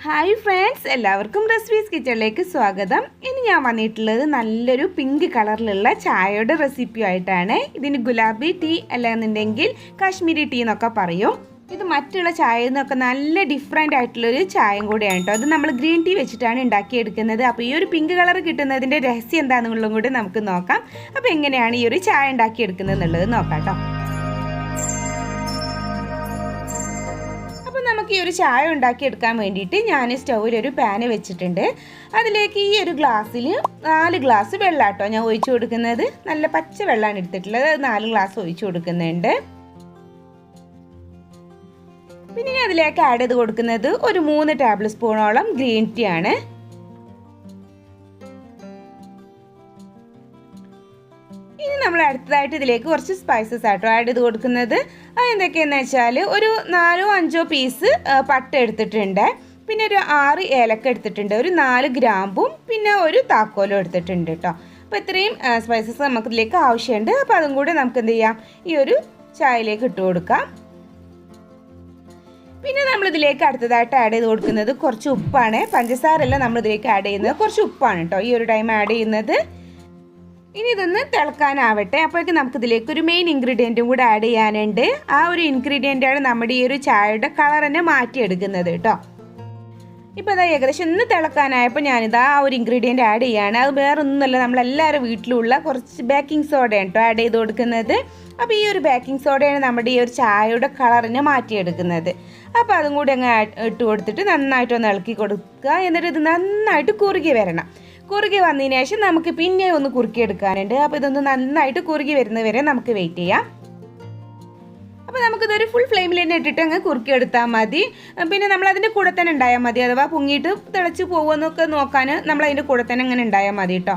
Hi friends, എല്ലാവർക്കും recipes കിച്ചണിലേക്ക് സ്വാഗതം. ഇനി ഞാൻ വന്നിട്ടുള്ളത് നല്ലൊരു പിങ്ക് കളറിലുള്ള ചായയുടെ റെസിപ്പി ആയിട്ടാണ്. ഇതിന് ഗുലാബി ടീ അല്ലാന്നുണ്ടെങ്കിൽ കാശ്മീരി ടീ എന്നൊക്കെ പറയും. ഇത് മറ്റുള്ള ചായയിൽ നിന്നൊക്കെ നല്ല ഡിഫറെൻ്റ് ആയിട്ടുള്ളൊരു ചായയും കൂടെയാണ് കേട്ടോ. അത് നമ്മൾ ഗ്രീൻ ടീ വെച്ചിട്ടാണ് ഉണ്ടാക്കിയെടുക്കുന്നത്. അപ്പോൾ ഈ ഒരു പിങ്ക് കളർ കിട്ടുന്നതിൻ്റെ രഹസ്യം എന്താണെന്നുള്ളതും കൂടി നമുക്ക് നോക്കാം. അപ്പോൾ എങ്ങനെയാണ് ഈ ഒരു ചായ ഉണ്ടാക്കിയെടുക്കുന്നത് എന്നുള്ളത് നോക്കാം കേട്ടോ. നമുക്ക് ഈ ഒരു ചായ ഉണ്ടാക്കിയെടുക്കാൻ വേണ്ടിയിട്ട് ഞാൻ സ്റ്റൗവിൽ ഒരു പാന് വെച്ചിട്ടുണ്ട്. അതിലേക്ക് ഈ ഒരു ഗ്ലാസ്സിൽ 4 ഗ്ലാസ് വെള്ളം കേട്ടോ ഞാൻ ഒഴിച്ചു കൊടുക്കുന്നത്. നല്ല പച്ച വെള്ളമാണ് എടുത്തിട്ടുള്ളത്. 4 ഗ്ലാസ് ഒഴിച്ചു കൊടുക്കുന്നുണ്ട്. പിന്നെ ഞാൻ അതിലേക്ക് ആഡ് ചെയ്ത് കൊടുക്കുന്നത് ഒരു 3 ടേബിൾ സ്പൂണോളം ഗ്രീൻ ടീ ആണ്. ഇനി നമ്മൾ അടുത്തതായിട്ട് ഇതിലേക്ക് കുറച്ച് സ്പൈസസ് ആട്ടോ ആഡ് ചെയ്ത് കൊടുക്കുന്നത്. എന്തൊക്കെയാണെന്ന് വെച്ചാൽ ഒരു 4-5 പീസ് പട്ട എടുത്തിട്ടുണ്ട്, പിന്നെ ഒരു 6 ഏലക്ക എടുത്തിട്ടുണ്ട്, ഒരു 4 ഗ്രാമ്പും പിന്നെ ഒരു താക്കോലും എടുത്തിട്ടുണ്ട് കേട്ടോ. അപ്പോൾ ഇത്രയും സ്പൈസസ് നമുക്ക് ഇതിലേക്ക് ആവശ്യമുണ്ട്. അപ്പോൾ അതും കൂടെ നമുക്ക് എന്ത് ചെയ്യാം, ഈ ഒരു ചായയിലേക്ക് ഇട്ട് കൊടുക്കാം. പിന്നെ നമ്മളിതിലേക്ക് അടുത്തതായിട്ട് ആഡ് ചെയ്ത് കൊടുക്കുന്നത് കുറച്ച് ഉപ്പാണ്. പഞ്ചസാരല്ല നമ്മളിതിലേക്ക് ആഡ് ചെയ്യുന്നത്, കുറച്ച് ഉപ്പാണ് കേട്ടോ ഈ ഒരു ടൈം ആഡ് ചെയ്യുന്നത്. ഇനി ഇതൊന്ന് തിളക്കാനാവട്ടെ. അപ്പോഴേക്കും നമുക്കിതിലേക്ക് ഒരു മെയിൻ ഇൻഗ്രീഡിയൻറ്റും കൂടെ ആഡ് ചെയ്യാനുണ്ട്. ആ ഒരു ഇൻഗ്രീഡിയൻ്റാണ് നമ്മുടെ ഈ ഒരു ചായയുടെ കളർ തന്നെ മാറ്റിയെടുക്കുന്നത് കേട്ടോ. ഇപ്പോൾ അതാ ഏകദേശം ഒന്ന് തിളക്കാനായപ്പോൾ ഞാനിതാ ആ ഒരു ഇൻഗ്രീഡിയൻറ്റ് ആഡ് ചെയ്യുകയാണ്. അത് വേറെ ഒന്നുമല്ല, നമ്മളെല്ലാവരും വീട്ടിലുള്ള കുറച്ച് ബേക്കിംഗ് സോഡയാണ് കേട്ടോ ആഡ് ചെയ്ത് കൊടുക്കുന്നത്. അപ്പോൾ ഈ ഒരു ബേക്കിംഗ് സോഡയാണ് നമ്മുടെ ഈ ഒരു ചായയുടെ കളറിനെ മാറ്റിയെടുക്കുന്നത്. അപ്പോൾ അതും കൂടി അങ്ങ് ഇട്ട് കൊടുത്തിട്ട് നന്നായിട്ടൊന്ന് ഇളക്കി കൊടുക്കുക. എന്നിട്ട് ഇത് നന്നായിട്ട് കുറുകി വരണം. കുറുകി വന്നതിന് ശേഷം നമുക്ക് പിന്നെ ഒന്ന് കുറുക്കിയെടുക്കാനുണ്ട്. അപ്പോൾ ഇതൊന്ന് നന്നായിട്ട് കുറുകി വരുന്നവരെ നമുക്ക് വെയിറ്റ് ചെയ്യാം. അപ്പോൾ നമുക്കിതൊരു ഫുൾ ഫ്ലെയിമിൽ തന്നെ ഇട്ടിട്ട് അങ്ങ് കുറുക്കിയെടുത്താൽ മതി. പിന്നെ നമ്മളതിൻ്റെ കൂടെ തന്നെ ഉണ്ടായാൽ മതി. അഥവാ പൊങ്ങിയിട്ട് തിളച്ച് പോകുമെന്നൊക്കെ നോക്കാൻ നമ്മളതിൻ്റെ കൂടെ തന്നെ അങ്ങനെ ഉണ്ടായാൽ മതി കേട്ടോ.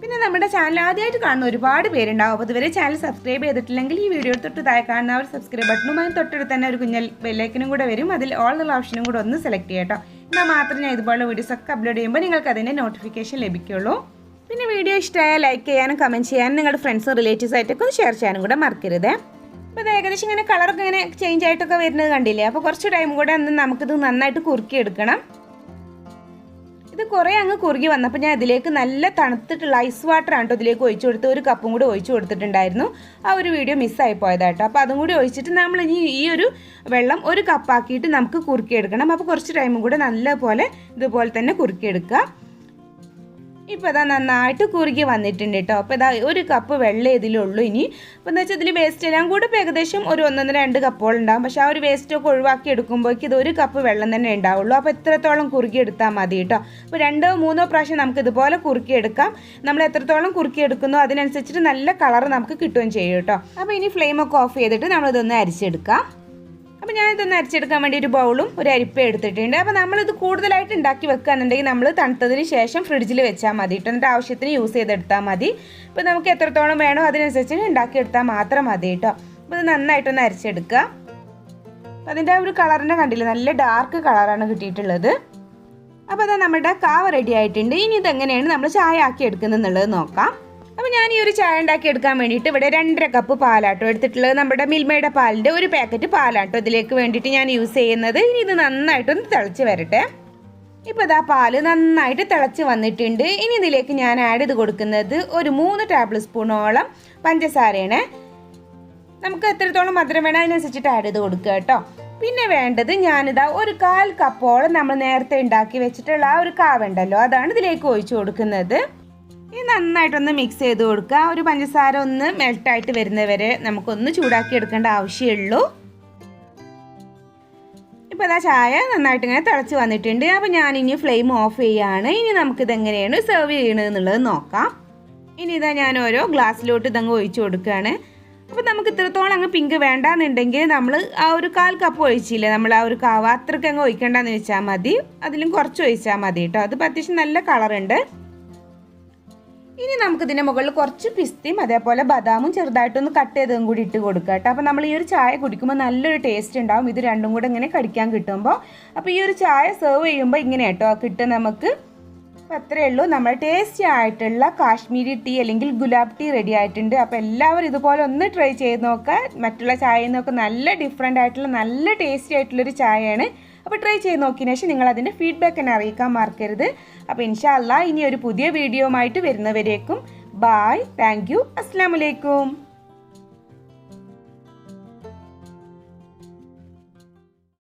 പിന്നെ നമ്മുടെ ചാനൽ ആദ്യമായിട്ട് കാണുന്ന ഒരുപാട് പേരുണ്ടാവും. അപ്പോൾ ഇതുവരെ ചാനൽ സബ്സ്ക്രൈബ് ചെയ്തിട്ടില്ലെങ്കിൽ ഈ വീഡിയോ തൊട്ട് താഴെ കാണുന്ന ഒരു സബ്സ്ക്രൈബ് ബട്ടണും അതിന് തൊട്ടടുത്ത് തന്നെ ഒരു കുഞ്ഞൽ ബെല്ലൈക്കനും കൂടെ വരും. അതിൽ ഓൾ എന്നുള്ള ഓപ്ഷനും കൂടെ ഒന്ന് സെലക്ട് ചെയ്യാം കേട്ടോ. എന്നാൽ മാത്രമേ ഞാൻ ഇതുപോലുള്ള വീഡിയോസൊക്കെ അപ്ലോഡ് ചെയ്യുമ്പോൾ നിങ്ങൾക്ക് അതിൻ്റെ നോട്ടിഫിക്കേഷൻ ലഭിക്കുള്ളൂ. പിന്നെ വീഡിയോ ഇഷ്ടമായാൽ ലൈക്ക് ചെയ്യാനും കമൻറ്റ് ചെയ്യാനും നിങ്ങളുടെ ഫ്രണ്ട്സും റിലേറ്റീവ്സ് ആയിട്ടൊക്കെ ഒന്ന് ഷെയർ ചെയ്യാനും കൂടെ മറക്കരുത്. അപ്പോൾ ഇത് ഏകദേശം ഇങ്ങനെ കളറൊക്കെ ഇങ്ങനെ ചേഞ്ച് ആയിട്ടൊക്കെ വരുന്നത് കണ്ടില്ലേ. അപ്പോൾ കുറച്ച് ടൈം കൂടെ നമുക്കിത് നന്നായിട്ട് കുറുക്കിയെടുക്കണം. ഇത് കുറേ അങ്ങ് കുറുകി വന്നപ്പോൾ ഞാൻ ഇതിലേക്ക് നല്ല തണുത്തിട്ടുള്ള ഐസ് വാട്ടറാണ് കേട്ടോ ഇതിലേക്ക് ഒഴിച്ചു കൊടുത്ത്. ഒരു കപ്പും കൂടി ഒഴിച്ചു കൊടുത്തിട്ടുണ്ടായിരുന്നു. ആ ഒരു വീഡിയോ മിസ്സായി പോയതാട്ടോ. അപ്പോൾ അതും കൂടി ഒഴിച്ചിട്ട് നമ്മൾ ഇനി ഈ ഒരു വെള്ളം ഒരു കപ്പാക്കിയിട്ട് നമുക്ക് കുറുക്കിയെടുക്കണം. അപ്പോൾ കുറച്ച് ടൈമും കൂടെ നല്ലപോലെ ഇതുപോലെ തന്നെ കുറുക്കിയെടുക്കുക. ഇപ്പോൾ ഇതാ നന്നായിട്ട് കുറുകി വന്നിട്ടുണ്ട് കേട്ടോ. അപ്പോൾ ഇതാ ഒരു കപ്പ് വെള്ളം ഇതിലുള്ളൂ ഇനി. അപ്പോൾ എന്താ വെച്ചാൽ ഇതിൽ വേസ്റ്റ് എല്ലാം കൂടെ ഇപ്പോൾ ഏകദേശം ഒരു 1-2 കപ്പോളം ഉണ്ടാകും. പക്ഷേ ആ ഒരു വേസ്റ്റൊക്കെ ഒഴിവാക്കി എടുക്കുമ്പോഴേക്ക് ഇത് 1 കപ്പ് വെള്ളം തന്നെ ഉണ്ടാവുള്ളൂ. അപ്പോൾ എത്രത്തോളം കുറുക്കി എടുത്താൽ മതി കേട്ടോ. അപ്പോൾ 2-3 പ്രാവശ്യം നമുക്ക് ഇതുപോലെ കുറുക്കിയെടുക്കാം. നമ്മൾ എത്രത്തോളം കുറുക്കിയെടുക്കുന്നോ അതിനനുസരിച്ചിട്ട് നല്ല കളർ നമുക്ക് കിട്ടുകയും ചെയ്യും കേട്ടോ. അപ്പോൾ ഇനി ഫ്ലെയിമൊക്കെ ഓഫ് ചെയ്തിട്ട് നമ്മളിതൊന്ന് അരിച്ചെടുക്കാം. അപ്പോൾ ഞാനിതൊന്ന് അരിച്ചെടുക്കാൻ വേണ്ടി ഒരു ബൗളും ഒരു അരിപ്പ എടുത്തിട്ടുണ്ട്. അപ്പോൾ നമ്മളിത് കൂടുതലായിട്ട് ഉണ്ടാക്കി വെക്കുകയാണെന്നുണ്ടെങ്കിൽ നമ്മൾ തണുത്തതിന് ശേഷം ഫ്രിഡ്ജിൽ വെച്ചാൽ മതി കേട്ടോ. എന്നിട്ട് ആവശ്യത്തിന് യൂസ് ചെയ്തെടുത്താൽ മതി. ഇപ്പോൾ നമുക്ക് എത്രത്തോളം വേണോ അതിനനുസരിച്ച് ഉണ്ടാക്കിയെടുത്താൽ മാത്രം മതി കേട്ടോ. അപ്പോൾ ഇത് നന്നായിട്ടൊന്ന് അരിച്ചെടുക്കുക. അതിൻ്റെ ആ ഒരു കളറിനെ കണ്ടില്ല, നല്ല ഡാർക്ക് കളറാണ് കിട്ടിയിട്ടുള്ളത്. അപ്പോൾ അത് നമ്മുടെ കാവ റെഡി ആയിട്ടുണ്ട്. ഇനി ഇതെങ്ങനെയാണ് നമ്മൾ ചായ ആക്കി എടുക്കുന്നത് എന്നുള്ളത് നോക്കാം. അപ്പോൾ ഞാൻ ഈ ഒരു ചായ ഉണ്ടാക്കി എടുക്കാൻ വേണ്ടിയിട്ട് ഇവിടെ 2.5 കപ്പ് പാലാട്ടോ എടുത്തിട്ടുള്ളത്. നമ്മുടെ മിൽമയുടെ പാലിൻ്റെ ഒരു പാക്കറ്റ് പാലാട്ടോ ഇതിലേക്ക് വേണ്ടിയിട്ട് ഞാൻ യൂസ് ചെയ്യുന്നത്. ഇനി ഇത് നന്നായിട്ടൊന്ന് തിളച്ച് വരട്ടെ. ഇപ്പോൾ ഇതാ പാല് നന്നായിട്ട് തിളച്ച് വന്നിട്ടുണ്ട്. ഇനി ഇതിലേക്ക് ഞാൻ ആഡ് ചെയ്ത് കൊടുക്കുന്നത് ഒരു 3 ടേബിൾ സ്പൂണോളം പഞ്ചസാരയാണ്. നമുക്ക് എത്രത്തോളം മധുരം വേണം അതിനനുസരിച്ചിട്ട് ആഡ് ചെയ്ത് കൊടുക്കുക കേട്ടോ. പിന്നെ വേണ്ടത് ഞാനിതാ ഒരു 1/4 കപ്പോളം നമ്മൾ നേരത്തെ ഉണ്ടാക്കി വെച്ചിട്ടുള്ള ആ ഒരു കാവ ഉണ്ടല്ലോ, അതാണ് ഇതിലേക്ക് ഒഴിച്ചു കൊടുക്കുന്നത്. ഇത് നന്നായിട്ടൊന്ന് മിക്സ് ചെയ്ത് കൊടുക്കുക. ഒരു പഞ്ചസാര ഒന്ന് മെൽട്ടായിട്ട് വരുന്നവരെ നമുക്കൊന്ന് ചൂടാക്കി എടുക്കേണ്ട ആവശ്യമുള്ളൂ. ഇപ്പോൾ അതാ ചായ നന്നായിട്ട് ഇങ്ങനെ തിളച്ച് വന്നിട്ടുണ്ട്. അപ്പോൾ ഞാനിനി ഫ്ലെയിം ഓഫ് ചെയ്യുകയാണ്. ഇനി നമുക്കിതെങ്ങനെയാണ് സെർവ് ചെയ്യണമെന്നുള്ളത് നോക്കാം. ഇനി ഇതാ ഞാൻ ഓരോ ഗ്ലാസ്സിലോട്ട് ഇതങ്ങ് ഒഴിച്ചു കൊടുക്കുകയാണ്. അപ്പോൾ നമുക്ക് ഇത്രത്തോളം അങ്ങ് പിങ്ക് വേണ്ടാന്നുണ്ടെങ്കിൽ നമ്മൾ ആ ഒരു 1/4 കപ്പ് ഒഴിച്ചില്ലേ നമ്മൾ ആ ഒരു കാവ, അത്രയ്ക്ക് അങ്ങ് ഒഴിക്കേണ്ടെന്ന് വെച്ചാൽ മതി. അതിലും കുറച്ച് ഒഴിച്ചാൽ മതി കേട്ടോ. അതിപ്പോൾ അത്യാവശ്യം നല്ല കളറുണ്ട്. ഇനി നമുക്കിതിൻ്റെ മുകളിൽ കുറച്ച് പിസ്തയും അതേപോലെ ബദാമും ചെറുതായിട്ടൊന്ന് കട്ട് ചെയ്തതും കൂടി ഇട്ട് കൊടുക്കുക കേട്ടോ. അപ്പോൾ നമ്മൾ ഈ ഒരു ചായ കുടിക്കുമ്പോൾ നല്ലൊരു ടേസ്റ്റ് ഉണ്ടാവും. ഇത് രണ്ടും കൂടെ ഇങ്ങനെ കടിക്കാൻ കിട്ടുമ്പോൾ. അപ്പോൾ ഈ ഒരു ചായ സെർവ് ചെയ്യുമ്പോൾ ഇങ്ങനെ കേട്ടോ കിട്ടും നമുക്ക്. അപ്പോൾ അത്രയേ ഉള്ളൂ, നമ്മൾ ടേസ്റ്റി ആയിട്ടുള്ള കാശ്മീരി ടീ അല്ലെങ്കിൽ ഗുലാബ് ടീ റെഡി ആയിട്ടുണ്ട്. അപ്പോൾ എല്ലാവരും ഇതുപോലെ ഒന്ന് ട്രൈ ചെയ്ത് നോക്കുക. മറ്റുള്ള ചായയിൽ നിന്നൊക്കെ നല്ല ഡിഫറെൻ്റ് ആയിട്ടുള്ള നല്ല ടേസ്റ്റി ആയിട്ടുള്ളൊരു ചായയാണ്. അപ്പോൾ ട്രൈ ചെയ്ത് നോക്കിയതിന് ശേഷം നിങ്ങൾ അതിൻ്റെ ഫീഡ്ബാക്ക് എന്നെ അറിയിക്കാൻ മറക്കരുത്. അപ്പോൾ ഇൻഷാ അല്ലാ ഇനി ഒരു പുതിയ വീഡിയോ ആയിട്ട് വരുന്നവരേക്കും ബായ്, താങ്ക് യു, അസ്സലാമു അലൈക്കും.